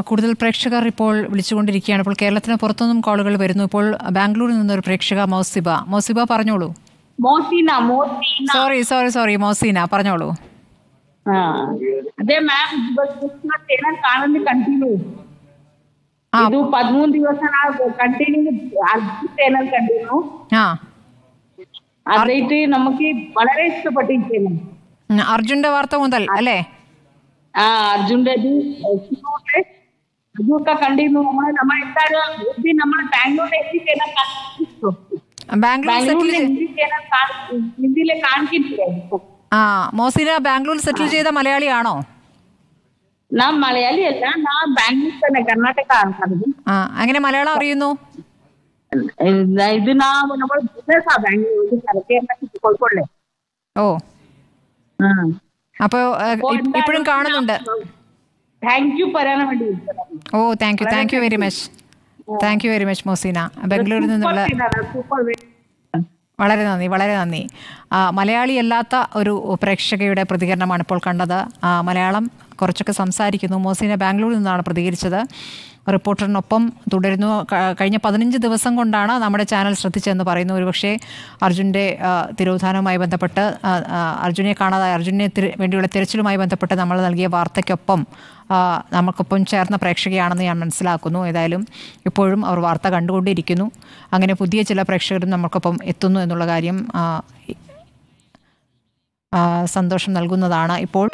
കൂടുതൽ പ്രേക്ഷകർ ഇപ്പോൾ വിളിച്ചുകൊണ്ടിരിക്കുകയാണ്. ഇപ്പോൾ കേരളത്തിന് പുറത്തുനിന്നും കോളുകൾ വരുന്നു. ഇപ്പോൾ ബാംഗ്ലൂരിൽ നിന്നൊരു പ്രേക്ഷക മൗസിബ പറഞ്ഞോളൂ. സോറി മോസീന പറഞ്ഞോളൂ. ಅದೇ ಮ್ಯಾಮ್ ಚಾನಲ್ ಕಾಣಲಿ ಕಂಟಿನ್ಯೂ ಇದು 13 ದಿವಸ ನಾವು ಕಂಟಿನ್ಯೂ ಚಾನಲ್ ಕಂಟಿನ್ಯೂ അതായിട്ട് നമുക്ക് വളരെ ഇഷ്ടപ്പെട്ടിരിക്കുന്നു. അർജുന്റെ വാർത്ത മുതൽ അല്ലേ? അർജുന്റെ അതൊക്കെ കണ്ടിരുന്നു. നമ്മളെന്തായാലും നമ്മളെ ബാംഗ്ലൂരിൽ ഹിന്ദിയിലെ കാണിച്ചിട്ടില്ലേ? മോസിന ബാംഗ്ലൂർ സെറ്റിൽ ചെയ്ത മലയാളിയാണോ? ഞാൻ മലയാളി അല്ല, ഞാൻ ബാംഗ്ലൂർ തന്നെ, കർണാടക ആണ്. അങ്ങനെ മലയാളം അറിയുന്നു? ഇത് നമ്മൾ കോഴിക്കോടിലെ. ഓ അപ്പൊ ഇപ്പോഴും കാണുന്നുണ്ട്. താങ്ക് യു പറയാൻ വേണ്ടി. ഓ thank you very much Moseena. ബാംഗ്ലൂരിൽ നിന്നുള്ള വളരെ നന്ദി. മലയാളിയല്ലാത്ത ഒരു പ്രേക്ഷകയുടെ പ്രതികരണമാണ് ഇപ്പോൾ കണ്ടത്. മലയാളം കുറച്ചൊക്കെ സംസാരിക്കുന്നു. മോസീന ബാംഗ്ലൂരിൽ നിന്നാണ് പ്രതികരിച്ചത്. റിപ്പോർട്ടറിനൊപ്പം തുടരുന്നു. കഴിഞ്ഞ 15 ദിവസം കൊണ്ടാണ് നമ്മുടെ ചാനൽ ശ്രദ്ധിച്ചതെന്ന് പറയുന്നു. ഒരുപക്ഷെ അർജുൻ്റെ തിരോധാനവുമായി ബന്ധപ്പെട്ട്, അർജുനെ കാണാതായ അർജുനെ വേണ്ടിയുള്ള തിരച്ചിലുമായി ബന്ധപ്പെട്ട് നമ്മൾ നൽകിയ വാർത്തയ്ക്കൊപ്പം നമുക്കൊപ്പം ചേർന്ന പ്രേക്ഷകയാണെന്ന് ഞാൻ മനസ്സിലാക്കുന്നു. ഏതായാലും ഇപ്പോഴും അവർ വാർത്ത കണ്ടുകൊണ്ടിരിക്കുന്നു. അങ്ങനെ പുതിയ ചില പ്രേക്ഷകരും നമുക്കൊപ്പം എത്തുന്നു എന്നുള്ള കാര്യം സന്തോഷം നൽകുന്നതാണ്. ഇപ്പോൾ